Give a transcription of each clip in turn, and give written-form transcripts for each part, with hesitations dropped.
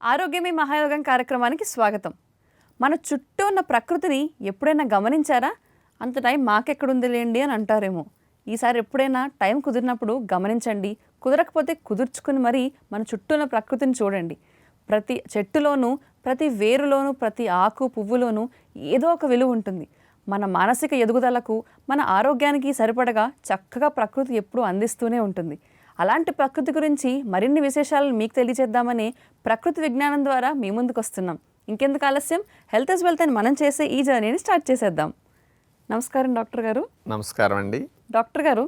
ఆరోగ్యమే మహాయోగం కార్యక్రమానికి స్వాగతం. మన చుట్టూ ఉన్న ప్రకృతిని ఎప్పుడైనా గమనించారా? అంత టైం మాకెక్కడుందిలేండి అని అంటారేమో. ఈసారి ఎప్పుడైనా టైం కుదిరినప్పుడు గమనించండి. కుదరకపోతే కుదుర్చుకుని మరీ మన చుట్టూ ఉన్న ప్రకృతిని చూడండి. ప్రతి చెట్టులోనూ, ప్రతి వేరులోనూ, ప్రతి ఆకు పువ్వులోనూ ఏదో ఒక విలువ ఉంటుంది. మన మానసిక ఎదుగుదలకు, మన ఆరోగ్యానికి సరిపడగా చక్కగా ప్రకృతి ఎప్పుడూ అందిస్తూనే ఉంటుంది. అలాంటి ప్రకృతి గురించి మరిన్ని విశేషాలను మీకు తెలియజేద్దామని ప్రకృతి విజ్ఞానం ద్వారా మీ ముందుకు వస్తున్నాం. ఇంకెందుకు ఆలస్యం, హెల్త్ ఇస్ వెల్త్ అని మనం చేసే ఈ జర్నీని స్టార్ట్ చేసేద్దాం. నమస్కారం డాక్టర్ గారు. నమస్కారం అండి. డాక్టర్ గారు,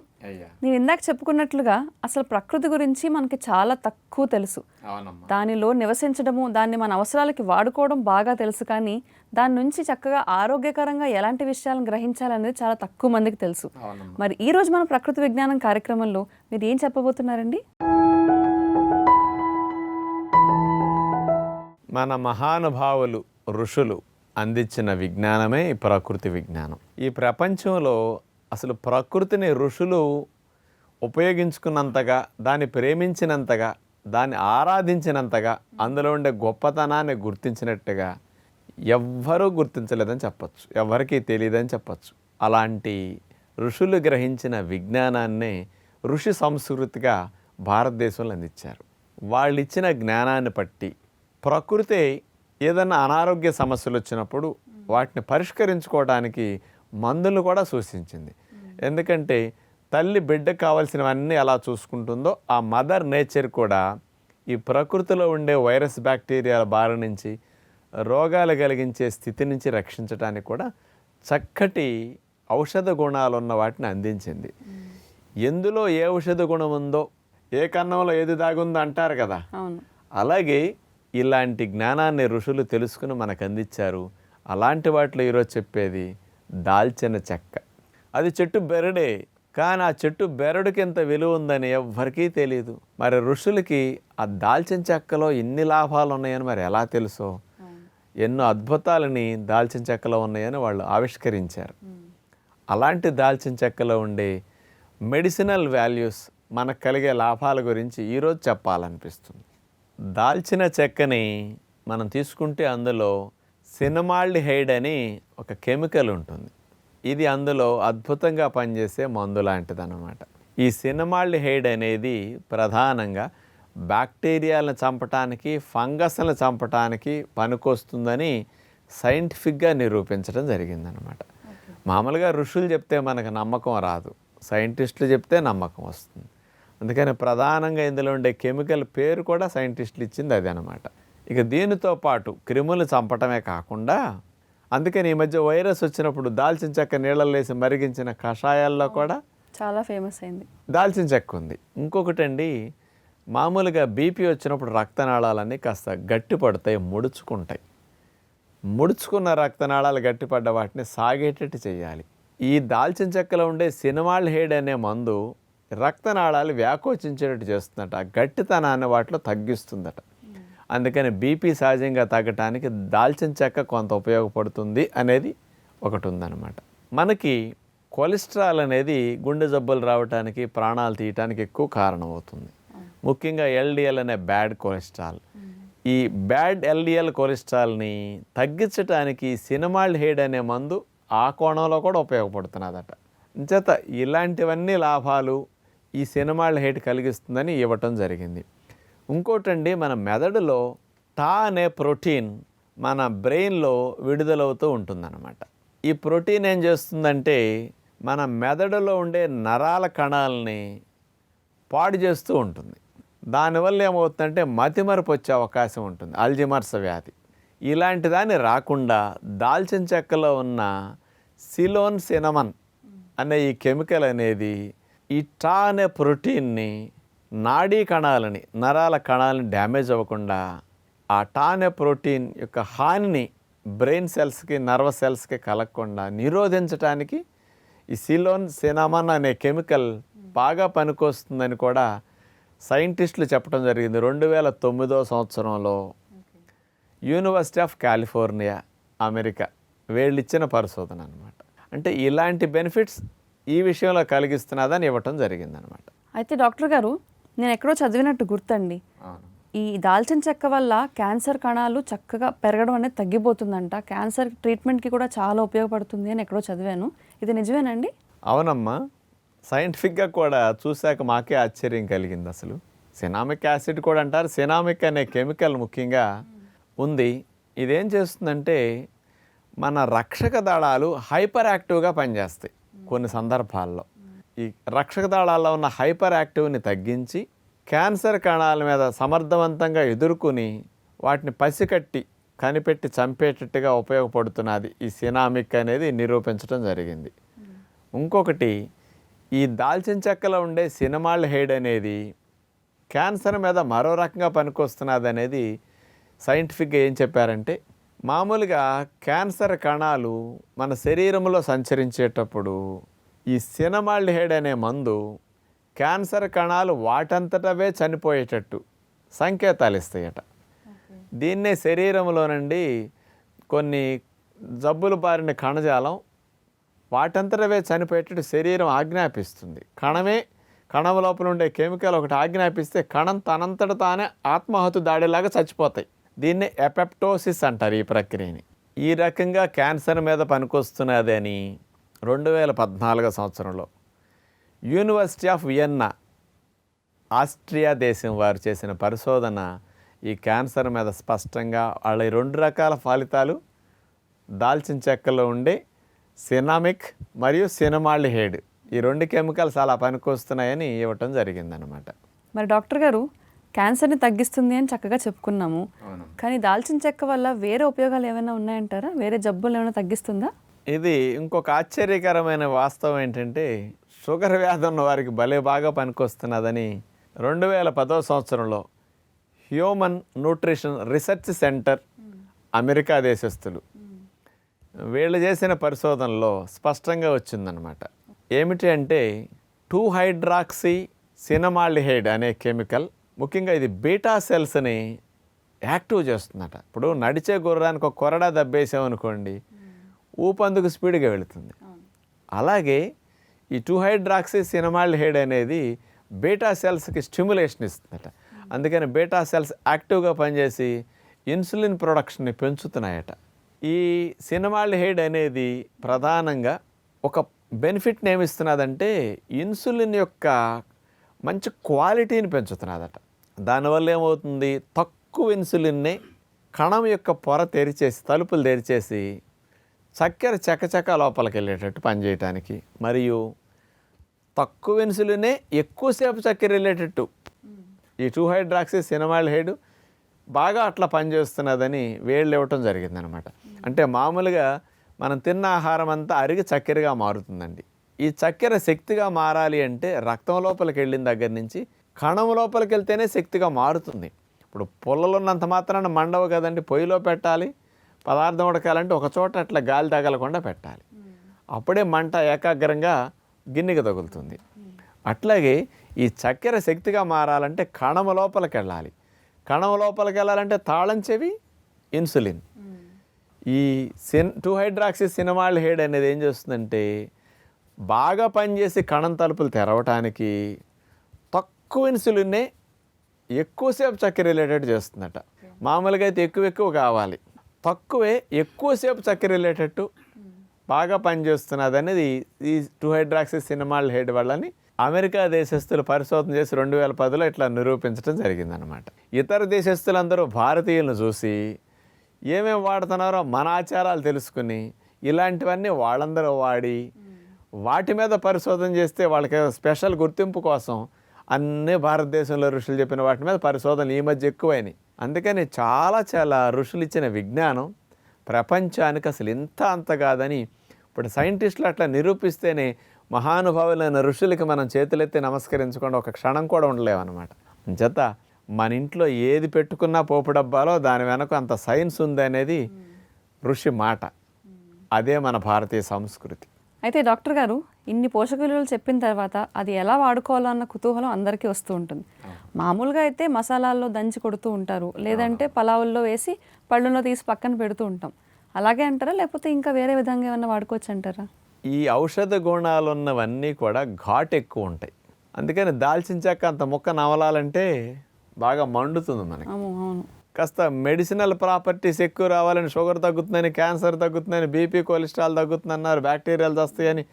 నేను ఇందాక చెప్పుకున్నట్లుగా అసలు ప్రకృతి గురించి మనకి చాలా తక్కువ తెలుసు. దానిలో నివసించడము, దాన్ని మన అవసరాలకి వాడుకోవడం బాగా తెలుసు. కానీ దాని నుంచి చక్కగా ఆరోగ్యకరంగా ఎలాంటి విషయాలను గ్రహించాలనేది చాలా తక్కువ మందికి తెలుసు. మరి ఈ రోజు మన ప్రకృతి విజ్ఞానం కార్యక్రమంలో మీరు ఏం చెప్పబోతున్నారండి? మన మహానుభావులు ఋషులు అందించిన విజ్ఞానమే ఈ ప్రకృతి విజ్ఞానం. ఈ ప్రపంచంలో అసలు ప్రకృతిని ఋషులు ఉపయోగించుకున్నంతగా, దాన్ని ప్రేమించినంతగా, దాన్ని ఆరాధించినంతగా, అందులో ఉండే గొప్పతనాన్ని గుర్తించినట్టుగా ఎవ్వరూ గుర్తించలేదని చెప్పచ్చు, ఎవరికీ తెలియదని చెప్పచ్చు. అలాంటి ఋషులు గ్రహించిన విజ్ఞానాన్నే ఋషి సంస్కృతిగా భారతదేశంలో అందించారు. వాళ్ళు ఇచ్చిన జ్ఞానాన్ని బట్టి ప్రకృతి ఏదైనా అనారోగ్య సమస్యలు వచ్చినప్పుడు వాటిని పరిష్కరించుకోవడానికి మందులు కూడా సూచించింది. ఎందుకంటే తల్లి బిడ్డకు కావాల్సినవన్నీ ఎలా చూసుకుంటుందో ఆ మదర్ నేచర్ కూడా ఈ ప్రకృతిలో ఉండే వైరస్ బ్యాక్టీరియాల బారి నుంచి, రోగాలు కలిగించే స్థితి నుంచి రక్షించడానికి కూడా చక్కటి ఔషధ గుణాలు ఉన్న వాటిని అందించింది. ఎందులో ఏ ఔషధ గుణం ఉందో, ఏ కన్నంలో ఏది దాగుందో అంటారు కదా, అలాగే ఇలాంటి జ్ఞానాన్ని ఋషులు తెలుసుకుని మనకు అందించారు. అలాంటి వాటిలో ఈరోజు చెప్పేది దాల్చిన చెక్క. అది చెట్టు బెరడే, కానీ ఆ చెట్టు బెరడుకి ఎంత విలువ ఉందని ఎవ్వరికీ తెలియదు. మరి ఋషులకి ఆ దాల్చిన చెక్కలో ఇన్ని లాభాలు ఉన్నాయని మరి ఎలా తెలుసో, ఎన్నో అద్భుతాలని దాల్చిన చెక్కలో ఉన్నాయని వాళ్ళు ఆవిష్కరించారు. అలాంటి దాల్చిన చెక్కలో ఉండే మెడిసినల్ వాల్యూస్, మనకు కలిగే లాభాల గురించి ఈరోజు చెప్పాలనిపిస్తుంది. దాల్చిన చెక్కని మనం తీసుకుంటే అందులో సినమాల్డిహైడ్ అని ఒక కెమికల్ ఉంటుంది. ఇది అందులో అద్భుతంగా పనిచేసే మందు లాంటిది అన్నమాట. ఈ సినమాల్డిహైడ్ అనేది ప్రధానంగా బ్యాక్టీరియాలను చంపటానికి, ఫంగస్లను చంపటానికి పనికొస్తుందని సైంటిఫిక్గా నిరూపించడం జరిగిందనమాట. మామూలుగా ఋషులు చెప్తే మనకు నమ్మకం రాదు, సైంటిస్టులు చెప్తే నమ్మకం వస్తుంది. అందుకని ప్రధానంగా ఇందులో ఉండే కెమికల్ పేరు కూడా సైంటిస్టులు ఇచ్చింది అది అనమాట. ఇక దీనితో పాటు క్రిములు చంపటమే కాకుండా, అందుకని ఈ మధ్య వైరస్ వచ్చినప్పుడు దాల్చిన చెక్క నీళ్ళలో వేసి మరిగించిన కషాయాల్లో కూడా చాలా ఫేమస్ అయింది దాల్చిన చెక్క ఉంది. ఇంకొకటండి, మామూలుగా బీపీ వచ్చినప్పుడు రక్తనాళాలన్నీ కాస్త గట్టి పడతాయి, ముడుచుకుంటాయి. ముడుచుకున్న రక్తనాళాలు గట్టిపడ్డ వాటిని సాగేటట్టు చేయాలి. ఈ దాల్చిన చెక్కలో ఉండే సినమాల్డిహైడ్ అనే మందు రక్తనాళాలు వ్యాకోచించేటట్టు చేస్తుందట, ఆ గట్టితనాన్ని వాటిలో తగ్గిస్తుందట. అందుకని బీపీ సహజంగా తగ్గటానికి దాల్చిన చెక్క కొంత ఉపయోగపడుతుంది అనేది ఒకటి ఉందన్నమాట. మనకి కొలెస్ట్రాల్ అనేది గుండె జబ్బులు రావడానికి, ప్రాణాలు తీయటానికి ఎక్కువ కారణమవుతుంది. ముఖ్యంగా ఎల్డిఎల్ అనే బ్యాడ్ కొలెస్ట్రాల్. ఈ బ్యాడ్ ఎల్డిఎల్ కొలెస్ట్రాల్ని తగ్గించడానికి సినమాల్డిహైడ్ అనే మందు ఆ కోణంలో కూడా ఉపయోగపడుతున్నదట. అంచేత ఇలాంటివన్నీ లాభాలు ఈ సినమాల్డిహైడ్ కలిగిస్తుందని ఇవ్వటం జరిగింది. ఇంకోటండి, మన మెదడులో టా అనే ప్రోటీన్ మన బ్రెయిన్లో విడుదలవుతూ ఉంటుందన్నమాట. ఈ ప్రోటీన్ ఏం చేస్తుందంటే మన మెదడులో ఉండే నరాల కణాలని పాడు చేస్తూ ఉంటుంది. దానివల్ల ఏమవుతుందంటే మతిమరుపు వచ్చే అవకాశం ఉంటుంది, అల్జీమర్స్ వ్యాధి. ఇలాంటి దాన్ని రాకుండా దాల్చిన చెక్కలో ఉన్న సిలోన్ సినమన్ అనే ఈ కెమికల్ అనేది ఈ టా అనే ప్రోటీన్ని, నాడీ కణాలని, నరాల కణాలని డ్యామేజ్ అవ్వకుండా, ఆ టా అనే ప్రోటీన్ యొక్క హానిని బ్రెయిన్ సెల్స్కి, నర్వస్ సెల్స్కి కలగకుండా నిరోధించడానికి ఈ సిలోన్ సినమన్ అనే కెమికల్ బాగా పనికొస్తుందని కూడా సైంటిస్టులు చెప్పడం జరిగింది. 2009 సంవత్సరంలో యూనివర్సిటీ ఆఫ్ కాలిఫోర్నియా, అమెరికా వీళ్ళు ఇచ్చిన పరిశోధన అనమాట. అంటే ఇలాంటి బెనిఫిట్స్ ఈ విషయంలో కలిగిస్తున్నదని ఇవ్వటం జరిగిందనమాట. అయితే డాక్టర్ గారు, నేను ఎక్కడో చదివినట్టు గుర్తండి, ఈ దాల్చిన చెక్క వల్ల క్యాన్సర్ కణాలు చక్కగా పెరగడం అనేది తగ్గిపోతుందంట. క్యాన్సర్ ట్రీట్మెంట్కి కూడా చాలా ఉపయోగపడుతుంది అని ఎక్కడో చదివాను. ఇది నిజమేనండి? అవునమ్మా, సైంటిఫిక్గా కూడా చూశాక మాకే ఆశ్చర్యం కలిగింది. అసలు సినామిక్ యాసిడ్ కూడా అంటారు. సినామిక్ అనే కెమికల్ ముఖ్యంగా ఉంది. ఇదేం చేస్తుందంటే మన రక్షక దళాలు హైపర్ యాక్టివ్గా పనిచేస్తాయి కొన్ని సందర్భాల్లో. ఈ రక్షక దళాల్లో ఉన్న హైపర్ యాక్టివ్ని తగ్గించి క్యాన్సర్ కణాల మీద సమర్థవంతంగా ఎదుర్కొని వాటిని పసికట్టి కనిపెట్టి చంపేటట్టుగా ఉపయోగపడుతున్నది ఈ సినామిక్ అనేది నిరూపించడం జరిగింది. ఇంకొకటి, ఈ దాల్చిన చెక్కలో ఉండే సినమాల్డిహైడ్ అనేది క్యాన్సర్ మీద మరో రకంగా పనికొస్తున్నది అనేది సైంటిఫిక్గా ఏం చెప్పారంటే, మామూలుగా క్యాన్సర్ కణాలు మన శరీరంలో సంచరించేటప్పుడు ఈ సినమాల్డిహైడ్ అనే మందు క్యాన్సర్ కణాలు వాటంతటవే చనిపోయేటట్టు సంకేతాలు ఇస్తాయట. దీన్నే శరీరంలో నుండి కొన్ని జబ్బులు బారిన కణజాలం వాటంతటవే చనిపోయేటట్టు శరీరం ఆజ్ఞాపిస్తుంది. కణం లోపల ఉండే కెమికల్ ఒకటి ఆజ్ఞాపిస్తే కణం తనంతట తానే ఆత్మహత్య దాడిలాగా చచ్చిపోతాయి. దీన్నే ఎపెప్టోసిస్ అంటారు ఈ ప్రక్రియని. ఈ రకంగా క్యాన్సర్ మీద పనికొస్తున్నది అని 2014 సంవత్సరంలో యూనివర్సిటీ ఆఫ్ వియన్నా, ఆస్ట్రియా దేశం వారు చేసిన పరిశోధన ఈ క్యాన్సర్ మీద స్పష్టంగా వాళ్ళ 2 రకాల ఫలితాలు దాల్చిన చెక్కలో ఉండే సినామిక్ మరియు సినమాల్డిహైడ్ ఈ 2 కెమికల్స్ అలా పనికొస్తున్నాయని ఇవ్వటం జరిగిందనమాట. మరి డాక్టర్ గారు, క్యాన్సర్ని తగ్గిస్తుంది అని చక్కగా చెప్పుకున్నాము. కానీ దాల్చిన చెక్క వల్ల వేరే ఉపయోగాలు ఏమైనా ఉన్నాయంటారా? వేరే జబ్బులు ఏమైనా తగ్గిస్తుందా? ఇది ఇంకొక ఆశ్చర్యకరమైన వాస్తవం ఏంటంటే, షుగర్ వ్యాధి ఉన్న వారికి భలే బాగా పనికొస్తున్నదని 2010 సంవత్సరంలో human nutrition research centre, America దేశస్థులు వీళ్ళు చేసిన పరిశోధనలో స్పష్టంగా వచ్చిందనమాట. ఏమిటి అంటే 2-హైడ్రాక్సీ సినమాల్డిహైడ్ అనే కెమికల్ ముఖ్యంగా ఇది బీటా సెల్స్ని యాక్టివ్ చేస్తుందట. ఇప్పుడు నడిచే గుర్రానికి ఒక కొరడా దబ్బేసామనుకోండి, ఊపందుకు స్పీడ్గా వెళుతుంది. అలాగే ఈ 2-హైడ్రాక్సీ సినమాల్డిహైడ్ అనేది బీటా సెల్స్కి స్టిమ్యులేషన్ ఇస్తుందట. అందుకని బీటా సెల్స్ యాక్టివ్గా పనిచేసి ఇన్సులిన్ ప్రొడక్షన్ని పెంచుతున్నాయట. ఈ సినమాల్డిహైడ్ అనేది ప్రధానంగా ఒక బెనిఫిట్ని ఏమిస్తున్నదంటే ఇన్సులిన్ యొక్క మంచి క్వాలిటీని పెంచుతున్నదట. దానివల్ల ఏమవుతుంది, తక్కువ ఇన్సులిన్నే కణం యొక్క పొర తెరిచేసి తలుపులు తెరిచేసి చక్కెర చకచక లోపలికి వెళ్ళేటట్టు పనిచేయటానికి, మరియు తక్కువ ఇన్సులినే ఎక్కువసేపు చక్కెర వెళ్ళేటట్టు ఈ 2-హైడ్రాక్సీ సినమాల్డిహైడ్ బాగా అట్లా పనిచేస్తున్నదని వేళ్ళు ఇవ్వటం జరిగిందనమాట. అంటే మామూలుగా మనం తిన్న ఆహారం అంతా అరిగి చక్కెరగా మారుతుందండి. ఈ చక్కెర శక్తిగా మారాలి అంటే రక్తం లోపలికి వెళ్ళిన దగ్గర నుంచి కణం లోపలికి వెళ్తేనే శక్తిగా మారుతుంది. ఇప్పుడు పుల్లలు ఉన్నంత మాత్రాన మండవు కదండి, పొయ్యిలో పెట్టాలి. పదార్థం ఉడకాలంటే ఒక చోట అట్లా గాలి తగలకుండా పెట్టాలి, అప్పుడే మంట ఏకాగ్రంగా గిన్నెకి తగులుతుంది. అట్లాగే ఈ చక్కెర శక్తిగా మారాలంటే కణము లోపలికి వెళ్ళాలి. కణము లోపలికి వెళ్ళాలంటే తాళం చెవి ఇన్సులిన్. ఈ 2-హైడ్రాక్సీ సినమాల్డిహైడ్ అనేది ఏం చేస్తుందంటే బాగా పనిచేసి కణం తలుపులు తెరవటానికి తక్కువ ఇన్సులిన్నే ఎక్కువసేపు చక్కెర వెళ్ళేటట్టు చేస్తుందట. మామూలుగా అయితే ఎక్కువ కావాలి, తక్కువే ఎక్కువసేపు చక్కెర వెళ్ళేటట్టు బాగా పనిచేస్తున్నది అనేది ఈ 2-హైడ్రాక్సీ సినమాల్డిహైడ్ వల్లని అమెరికా దేశస్తులు పరిశోధన చేసి 2010లో ఇట్లా నిరూపించడం జరిగిందనమాట. ఇతర దేశస్తులందరూ భారతీయులను చూసి ఏమేమి వాడుతున్నారో మన ఆచారాలు తెలుసుకుని ఇలాంటివన్నీ వాళ్ళందరూ వాడి వాటి మీద పరిశోధన చేస్తే వాళ్ళకి స్పెషల్ గుర్తింపు కోసం అన్నీ భారతదేశంలో ఋషులు చెప్పిన వాటి మీద పరిశోధనలు ఈ మధ్య ఎక్కువైనాయి. అందుకని చాలా ఋషులు ఇచ్చిన విజ్ఞానం ప్రపంచానికి అసలు ఇంత అంత కాదని ఇప్పుడు సైంటిస్టులు అట్లా నిరూపిస్తేనే మహానుభావులైన ఋషులకి మనం చేతులెత్తి నమస్కరించకుండా ఒక క్షణం కూడా ఉండలేమన్నమాట. అంచేత మన ఇంట్లో ఏది పెట్టుకున్నా పోపు డబ్బాలో దాని వెనక అంత సైన్స్ ఉంది అనేది ఋషి మాట. అదే మన భారతీయ సంస్కృతి. అయితే డాక్టర్ గారు, ఇన్ని పోషక విలువలు చెప్పిన తర్వాత అది ఎలా వాడుకోవాలో అన్న కుతూహలం అందరికీ వస్తూ ఉంటుంది. మామూలుగా అయితే మసాలాల్లో దంచి కొడుతూ ఉంటారు, లేదంటే పలావుల్లో వేసి పళ్ళులో తీసి పక్కన పెడుతూ ఉంటాం. అలాగే అంటారా, లేకపోతే ఇంకా వేరే విధంగా ఏమన్నా వాడుకోవచ్చు అంటారా? ఈ ఔషధ గుణాలు ఉన్నవన్నీ కూడా ఘాటు ఎక్కువ ఉంటాయి. అందుకని దాల్చిన చెక్క అంత ముక్క నవలాలంటే బాగా మండుతుంది మనకి. అవును. కాస్త మెడిసినల్ ప్రాపర్టీస్ ఎక్కువ రావాలని, షుగర్ తగ్గుతుందని, క్యాన్సర్ తగ్గుతుందని, బీపీ కొలెస్ట్రాల్ తగ్గుతుందన్నారు, బ్యాక్టీరియాలు వస్తాయని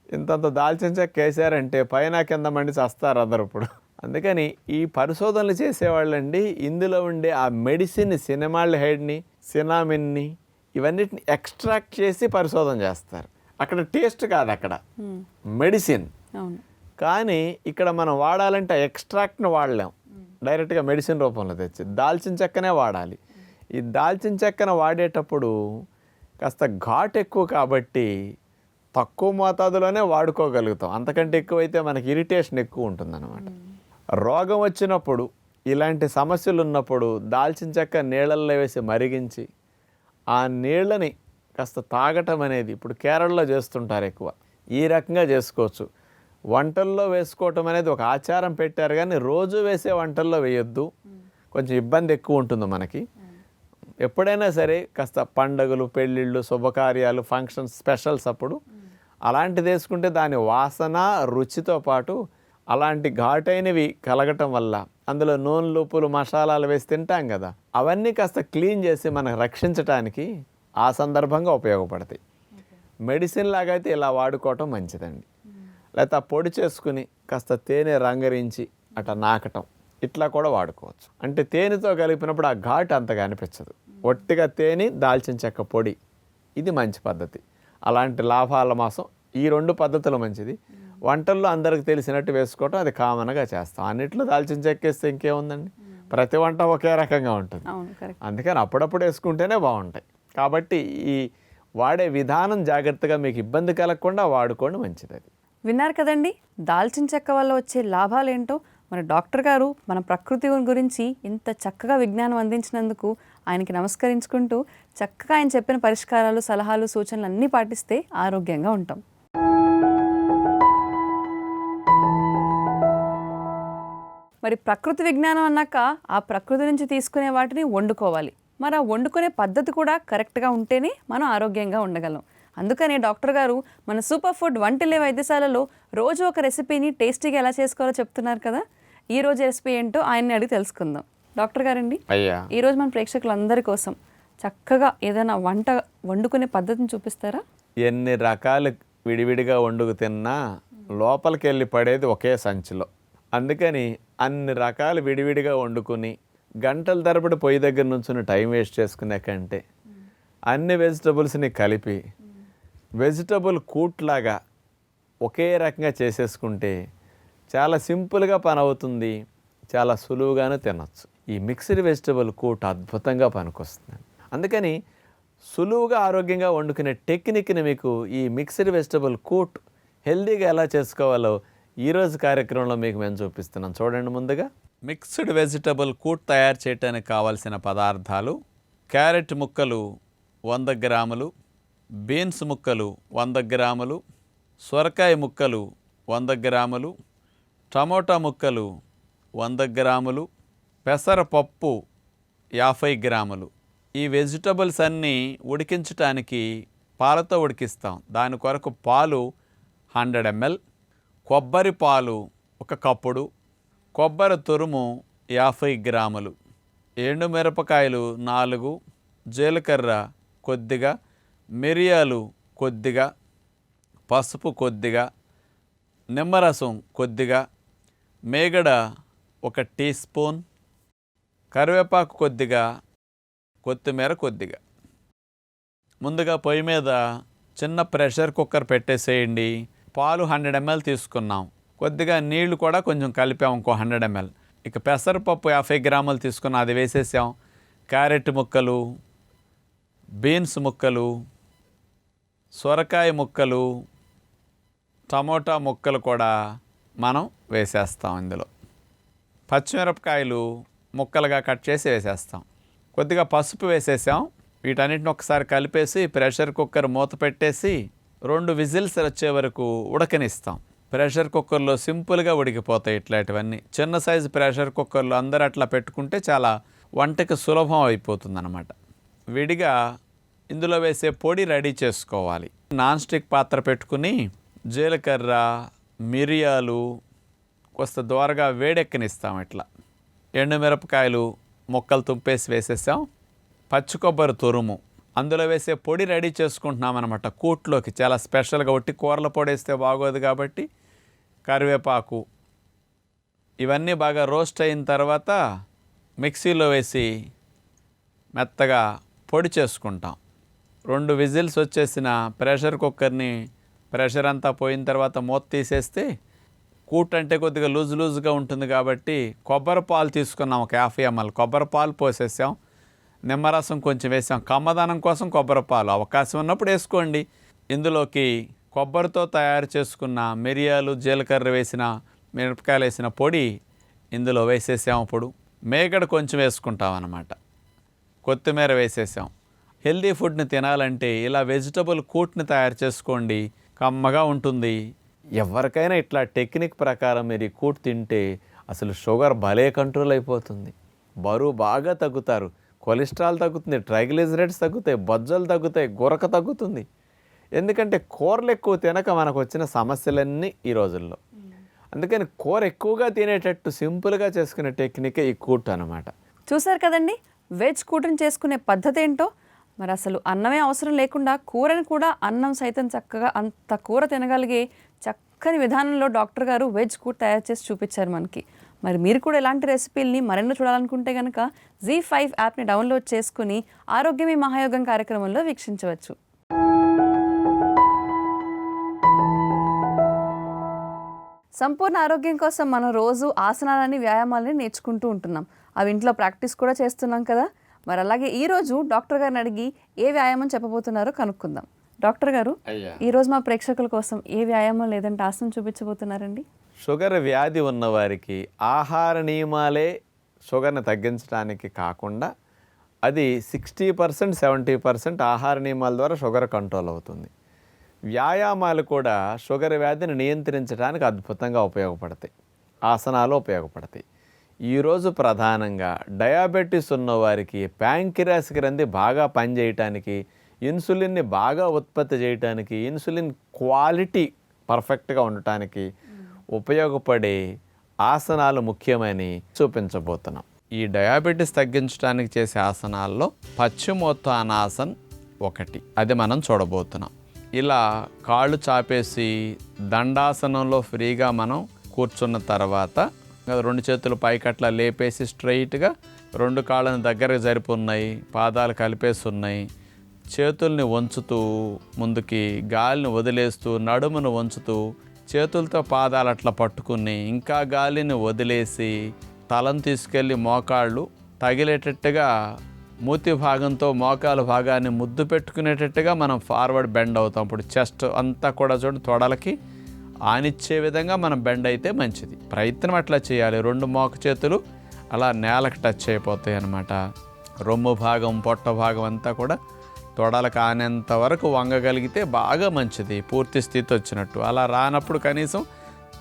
ఇంతంత దాల్చిన చెక్క వేసారంటే పైన కింద మండి చస్తారు అందరు ఇప్పుడు. అందుకని ఈ పరిశోధనలు చేసేవాళ్ళండి ఇందులో ఉండే ఆ మెడిసిన్ సినమాల్డిహైడ్ని, సినామిన్ని ఇవన్నిటిని ఎక్స్ట్రాక్ట్ చేసి పరిశోధన చేస్తారు. అక్కడ టేస్ట్ కాదు, అక్కడ మెడిసిన్. అవును. కానీ ఇక్కడ మనం వాడాలంటే ఎక్స్ట్రాక్ట్ని వాడలేం, డైరెక్ట్గా మెడిసిన్ రూపంలో తెచ్చి దాల్చిన చెక్కనే వాడాలి. ఈ దాల్చిన చెక్కను వాడేటప్పుడు కాస్త ఘాట్ ఎక్కువ కాబట్టి తక్కువ మోతాదులోనే వాడుకోగలుగుతాం. అంతకంటే ఎక్కువైతే మనకి ఇరిటేషన్ ఎక్కువ ఉంటుందన్నమాట. రోగం వచ్చినప్పుడు, ఇలాంటి సమస్యలు ఉన్నప్పుడు దాల్చిన చెక్క నీళ్ళల్లో వేసి మరిగించి ఆ నీళ్ళని కాస్త తాగటం అనేది ఇప్పుడు కేరళలో చేస్తుంటారు ఎక్కువ. ఈ రకంగా చేసుకోవచ్చు. వంటల్లో వేసుకోవటం అనేది ఒక ఆచారం పెట్టారు, కానీ రోజు వేసే వంటల్లో వేయొద్దు, కొంచెం ఇబ్బంది ఎక్కువ ఉంటుంది మనకి. ఎప్పుడైనా సరే కాస్త పండగలు, పెళ్ళిళ్ళు, శుభకార్యాలు, ఫంక్షన్స్, స్పెషల్స్ అప్పుడు అలాంటిది వేసుకుంటే దాని వాసన, రుచితో పాటు అలాంటి ఘాటైనవి కలగటం వల్ల అందులో నూనెలు, ఉప్పులు, మసాలాలు వేసి తింటాం కదా, అవన్నీ కాస్త క్లీన్ చేసి మనకు రక్షించడానికి ఆ సందర్భంగా ఉపయోగపడతాయి. మెడిసిన్ లాగా అయితే ఇలా వాడుకోవటం మంచిదండి. లేకపోతే ఆ పొడి చేసుకుని కాస్త తేనె రంగరించి అట్లా నాకటం, ఇట్లా కూడా వాడుకోవచ్చు. అంటే తేనెతో కలిపినప్పుడు ఆ ఘాటు అంతగా అనిపించదు. ఒట్టిగా తేనె, దాల్చిన చెక్క పొడి, ఇది మంచి పద్ధతి. అలాంటి లాభాల మాసం ఈ 2 పద్ధతులు మంచిది. వంటల్లో అందరికి తెలిసినట్టు వేసుకోవటం అది కామన్గా చేస్తాం. అన్నిట్లో దాల్చిన చెక్క వేస్తే ఇంకేముందండి, ప్రతి వంట ఒకే రకంగా ఉంటుంది. అందుకని అప్పుడప్పుడు వేసుకుంటేనే బాగుంటాయి. కాబట్టి ఈ వాడే విధానం జాగ్రత్తగా మీకు ఇబ్బంది కలగకుండా వాడుకోండి, మంచిది. అది విన్నారు కదండి, దాల్చిన చెక్క వల్ల వచ్చే లాభాలు ఏంటో మన డాక్టర్ గారు మన ప్రకృతి గురించి ఇంత చక్కగా విజ్ఞానం అందించినందుకు ఆయనకి నమస్కరించుకుంటూ చక్కగా ఆయన చెప్పిన పరిష్కారాలు, సలహాలు, సూచనలు అన్నీ పాటిస్తే ఆరోగ్యంగా ఉంటాం. మరి ప్రకృతి విజ్ఞానం అన్నాక ఆ ప్రకృతి నుంచి తీసుకునే వాటిని వండుకోవాలి. మరి ఆ వండుకునే పద్ధతి కూడా కరెక్ట్గా ఉంటేనే మనం ఆరోగ్యంగా ఉండగలం. అందుకనే డాక్టర్ గారు మన సూపర్ ఫుడ్ వంటిల్లే వైద్యశాలలో రోజు ఒక రెసిపీని టేస్టీగా ఎలా చేసుకోవాలో చెప్తున్నారు కదా. ఈ రోజు రెసిపీ ఏంటో ఆయన్ని అడిగి తెలుసుకుందాం. డాక్టర్ గారండి, ఈరోజు మన ప్రేక్షకులందరి కోసం చక్కగా ఏదైనా వంట వండుకునే పద్ధతిని చూపిస్తారా? ఎన్ని రకాలు విడివిడిగా వండుకు తిన్నా లోపలికి వెళ్ళి పడేది ఒకే సంచిలో. అందుకని అన్ని రకాలు విడివిడిగా వండుకుని గంటల తరబడి పొయ్యి దగ్గర నుంచి టైం వేస్ట్ చేసుకునే కంటే అన్ని వెజిటబుల్స్ని కలిపి వెజిటబుల్ కూట్లాగా ఒకే రకంగా చేసేసుకుంటే చాలా సింపుల్గా పని అవుతుంది, చాలా సులువుగానే తినచ్చు. ఈ మిక్స్డ్ వెజిటబుల్ కూట్ అద్భుతంగా పనికొస్తుంది. అందుకని సులువుగా ఆరోగ్యంగా వండుకునే టెక్నిక్ని మీకు ఈ మిక్స్డ్ వెజిటబుల్ కూట్ హెల్దీగా ఎలా చేసుకోవాలో ఈరోజు కార్యక్రమంలో మీకు మేము చూపిస్తున్నాం. చూడండి. ముందుగా మిక్స్డ్ వెజిటబుల్ కూట్ తయారు చేయడానికి కావాల్సిన పదార్థాలు: క్యారెట్ ముక్కలు 100 గ్రాములు, బీన్స్ ముక్కలు 100 గ్రాములు, సొరకాయ ముక్కలు 100 గ్రాములు, టమోటా ముక్కలు 100 గ్రాములు, పెసరపప్పు 50 గ్రాములు. ఈ వెజిటబుల్స్ అన్నీ ఉడికించడానికి పాలతో ఉడికిస్తాం. దాని కొరకు పాలు 100 ml, కొబ్బరి పాలు 1 కప్పుడు, కొబ్బరి తురుము 50 గ్రాములు, ఎండుమిరపకాయలు 4, జీలకర్ర కొద్దిగా, మిరియాలు కొద్దిగా, పసుపు కొద్దిగా, నిమ్మరసం కొద్దిగా, మేగడ 1 టీ స్పూన్, కరివేపాకు కొద్దిగా, కొత్తిమీర కొద్దిగా. ముందుగా పొయ్యి మీద చిన్న ప్రెషర్ కుక్కర్ పెట్టేసేయండి. పాలు 100 ml తీసుకున్నాం, కొద్దిగా నీళ్లు కూడా కొంచెం కలిపాం, ఇంకో 100 ml. ఇక పెసరపప్పు 50 గ్రాములు తీసుకున్నాం, అది వేసేసాం. క్యారెట్ ముక్కలు, బీన్స్ ముక్కలు, సొరకాయ ముక్కలు, టమోటా ముక్కలు కూడా మనం వేసేస్తాం. ఇందులో పచ్చిమిరపకాయలు ముక్కలుగా కట్ చేసి వేసేస్తాం. కొద్దిగా పసుపు వేసేసాం. వీటన్నిటిని ఒకసారి కలిపేసి ప్రెషర్ కుక్కర్ మూత పెట్టేసి 2 విజిల్స్ వచ్చే వరకు ఉడకనిస్తాం. ప్రెషర్ కుక్కర్లో సింపుల్గా ఉడికిపోతాయి ఇట్లాంటివన్నీ. చిన్న సైజు ప్రెషర్ కుక్కర్లో అందరూ అట్లా పెట్టుకుంటే చాలా వంటకి సులభం అయిపోతుంది అన్నమాట. విడిగా ఇందులో వేసే పొడి రెడీ చేసుకోవాలి. నాన్ స్టిక్ పాత్ర పెట్టుకుని జీలకర్ర, మిరియాలు కొస్త దోరగా వేడెక్కనిస్తాం. ఇట్లా ఎండుమిరపకాయలు ముక్కలు తుంపేసి వేసేసాం, పచ్చి కొబ్బరి తురుము, అందులో వేసే పొడి రెడీ చేసుకుంటున్నాం అనమాట. కూట్లోకి చాలా స్పెషల్గా ఒట్టి కూరల పొడి వేస్తే బాగోదు కాబట్టి కరివేపాకు ఇవన్నీ బాగా రోస్ట్ అయిన తర్వాత మిక్సీలో వేసి మెత్తగా పొడి చేసుకుంటాం. 2 విజిల్స్ వచ్చేసిన ప్రెషర్ కుక్కర్ని ప్రెషర్ అంతా పోయిన తర్వాత మూత తీసేస్తే కూట్ అంటే కొద్దిగా లూజ్గా ఉంటుంది కాబట్టి కొబ్బరి పాలు తీసుకున్నాం. ఒక 50 ml కొబ్బరి పాలు పోసేసాం, నిమ్మరసం కొంచెం వేసాం. కమ్మదనం కోసం కొబ్బరి పాలు అవకాశం ఉన్నప్పుడు వేసుకోండి. ఇందులోకి కొబ్బరితో తయారు చేసుకున్న మిరియాలు, జీలకర్ర వేసిన, మిరపకాయలు వేసిన పొడి ఇందులో వేసేసాం. అప్పుడు మేగడ కొంచెం వేసుకుంటాం అన్నమాట. కొత్తిమీర వేసేసాం. హెల్దీ ఫుడ్ని తినాలంటే ఇలా వెజిటబుల్ కూట్ని తయారు చేసుకోండి, కమ్మగా ఉంటుంది. ఎవరికైనా ఇట్లా టెక్నిక్ ప్రకారం మీరు ఈ కూట్ తింటే అసలు షుగర్ భలే కంట్రోల్ అయిపోతుంది, బరువు బాగా తగ్గుతారు, కొలెస్ట్రాల్ తగ్గుతుంది, ట్రైగ్లిజరైడ్స్ తగ్గుతాయి, బొజ్జలు తగ్గుతాయి, గురక తగ్గుతుంది. ఎందుకంటే కూరలు ఎక్కువ తినక మనకు వచ్చిన సమస్యలన్నీ ఈ రోజుల్లో. అందుకని కూర ఎక్కువగా తినేటట్టు సింపుల్గా చేసుకునే టెక్నికే ఈ కూట్ అనమాట. చూసారు కదండి, వెజ్ కూటని చేసుకునే పద్ధతి ఏంటో. మరి అసలు అన్నమే అవసరం లేకుండా కూరని కూడా అన్నం సైతం చక్కగా అంత కూర తినగలిగే చక్కని విధానంలో డాక్టర్ గారు వెజ్ కూట్ తయారు చేసి చూపించారు మనకి. మరి మీరు కూడా ఇలాంటి రెసిపీల్ని మరెన్నో చూడాలనుకుంటే కనుక Z5 యాప్ని డౌన్లోడ్ చేసుకుని ఆరోగ్యమే మహాయోగం కార్యక్రమంలో వీక్షించవచ్చు. సంపూర్ణ ఆరోగ్యం కోసం మనం రోజు ఆసనాలని, వ్యాయామాలని నేర్చుకుంటూ ఉంటున్నాం. అవి ఇంట్లో ప్రాక్టీస్ కూడా చేస్తున్నాం కదా. మరి అలాగే ఈరోజు డాక్టర్ గారిని అడిగి ఏ వ్యాయామం చెప్పబోతున్నారో కనుక్కుందాం. డాక్టర్ గారు, ఈరోజు మా ప్రేక్షకుల కోసం ఏ వ్యాయామం లేదంటే ఆసనం చూపించబోతున్నారండి? షుగర్ వ్యాధి ఉన్నవారికి ఆహార నియమాలే షుగర్ని తగ్గించడానికి కాకుండా అది 60% 70% ఆహార నియమాల ద్వారా షుగర్ కంట్రోల్ అవుతుంది. వ్యాయామాలు కూడా షుగర్ వ్యాధిని నియంత్రించడానికి అద్భుతంగా ఉపయోగపడతాయి, ఆసనాలు ఉపయోగపడతాయి. ఈరోజు ప్రధానంగా డయాబెటీస్ ఉన్నవారికి ప్యాంక్రియాస్ గ్రంథి బాగా పనిచేయటానికి, ఇన్సులిన్ని బాగా ఉత్పత్తి చేయటానికి, ఇన్సులిన్ క్వాలిటీ పర్ఫెక్ట్గా ఉండటానికి ఉపయోగపడే ఆసనాలు ముఖ్యమని చూపించబోతున్నాం. ఈ డయాబెటీస్ తగ్గించడానికి చేసే ఆసనాల్లో పశ్చిమోత్తానాసన్ ఒకటి, అది మనం చూడబోతున్నాం. ఇలా కాళ్ళు చాపేసి దండాసనంలో ఫ్రీగా మనం కూర్చున్న తర్వాత 2 చేతులు పైకట్లా లేపేసి స్ట్రైట్గా 2 కాళ్ళని దగ్గరకు జరిపి ఉన్నాయి, పాదాలు కలిపేసి ఉన్నాయి. చేతుల్ని వంచుతూ ముందుకి గాలిని వదిలేస్తూ నడుమును వంచుతూ చేతులతో పాదాలు అట్లా పట్టుకుని ఇంకా గాలిని వదిలేసి తలను తీసుకెళ్ళి మోకాళ్ళు తగిలేటట్టుగా మూతి భాగంతో మోకాలు భాగాన్ని ముద్దు పెట్టుకునేటట్టుగా మనం ఫార్వర్డ్ బెండ్ అవుతాం. ఇప్పుడు చెస్ట్ అంతా కూడా చూడండి తొడలకి ఆనిచ్చే విధంగా మనం బెండ్ అయితే మంచిది. ప్రయత్నం అట్లా చేయాలి. 2 మోక చేతులు అలా నేలకు టచ్ అయిపోతాయి అన్నమాట. రొమ్ము భాగం, పొట్ట భాగం అంతా కూడా తొడలకు ఆనేంత వరకు వంగగలిగితే బాగా మంచిది, పూర్తి స్థితి వచ్చినట్టు. అలా రానప్పుడు కనీసం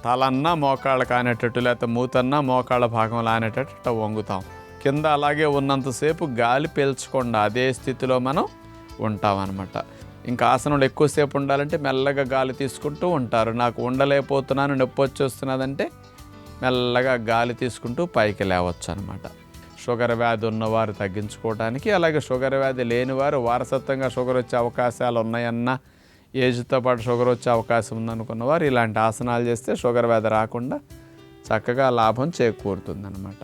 తలన్నా మోకాళ్ళకు ఆనేటట్టు, లేకపోతే మూతన్నా మోకాళ్ళ భాగంలో ఆనేటట్టు వంగుతాం. కింద అలాగే ఉన్నంతసేపు గాలి పీల్చకుండా అదే స్థితిలో మనం ఉంటామన్నమాట. ఇంకా ఆసనంలో ఎక్కువసేపు ఉండాలంటే మెల్లగా గాలి తీసుకుంటూ ఉంటారు. నాకు ఉండలేకపోతున్నాను, నొప్పి వచ్చేస్తున్నదంటే మెల్లగా గాలి తీసుకుంటూ పైకి లేవచ్చు అనమాట. షుగర్ వ్యాధి ఉన్నవారు తగ్గించుకోవడానికి, అలాగే షుగర్ వ్యాధి లేనివారు వారసత్వంగా షుగర్ వచ్చే అవకాశాలు ఉన్నాయన్న, ఏజ్తో పాటు షుగర్ వచ్చే అవకాశం ఉందనుకున్నవారు ఇలాంటి ఆసనాలు చేస్తే షుగర్ వ్యాధి రాకుండా చక్కగా లాభం చేకూరుతుందన్నమాట.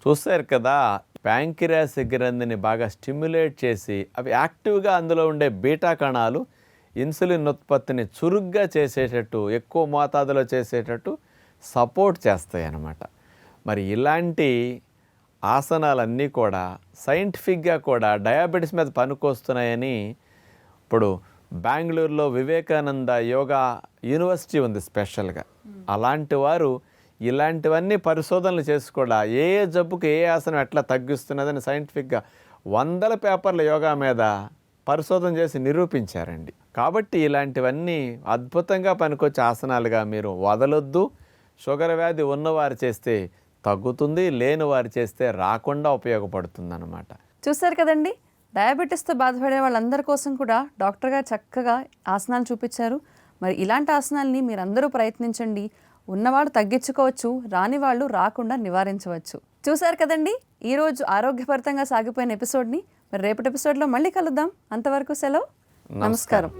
చూస్తారు కదా, ప్యాంక్రియాస్ గ్రంథిని బాగా స్టిమ్యులేట్ చేసి అవి యాక్టివ్గా అందులో ఉండే బీటా కణాలు ఇన్సులిన్ ఉత్పత్తిని చురుగ్గా చేసేటట్టు, ఎక్కువ మోతాదులో చేసేటట్టు సపోర్ట్ చేస్తాయి అన్నమాట. మరి ఇలాంటి ఆసనాలన్నీ కూడా సైంటిఫిక్గా కూడా డయాబెటీస్ మీద పనికొస్తున్నాయని ఇప్పుడు బెంగళూరులో వివేకానంద యోగా యూనివర్సిటీ ఉంది స్పెషల్గా. అలాంటి వారు ఇలాంటివన్నీ పరిశోధనలు చేసుకోవడా ఏ జబ్బుకి ఏ ఆసనం ఎట్లా తగ్గిస్తున్నదని సైంటిఫిక్గా 100 పేపర్ల యోగా మీద పరిశోధన చేసి నిరూపించారండి. కాబట్టి ఇలాంటివన్నీ అద్భుతంగా పనికొచ్చే ఆసనాలుగా మీరు వదలొద్దు. షుగర్ వ్యాధి ఉన్నవారు చేస్తే తగ్గుతుంది, లేని వారు చేస్తే రాకుండా ఉపయోగపడుతుంది అన్నమాట. చూశారు కదండి, డయాబెటీస్తో బాధపడే వాళ్ళందరి కోసం కూడా డాక్టర్ గారు చక్కగా ఆసనాలు చూపించారు. మరి ఇలాంటి ఆసనాల్ని మీరందరూ ప్రయత్నించండి. ఉన్నవాళ్ళు తగ్గించుకోవచ్చు, రాని వాళ్ళు రాకుండా నివారించవచ్చు. చూశారు కదండి, ఈరోజు ఆరోగ్యభరితంగా సాగిపోయిన ఎపిసోడ్ని. మరి రేపటి ఎపిసోడ్లో మళ్ళీ కలుద్దాం. అంతవరకు సెలవు. నమస్కారం.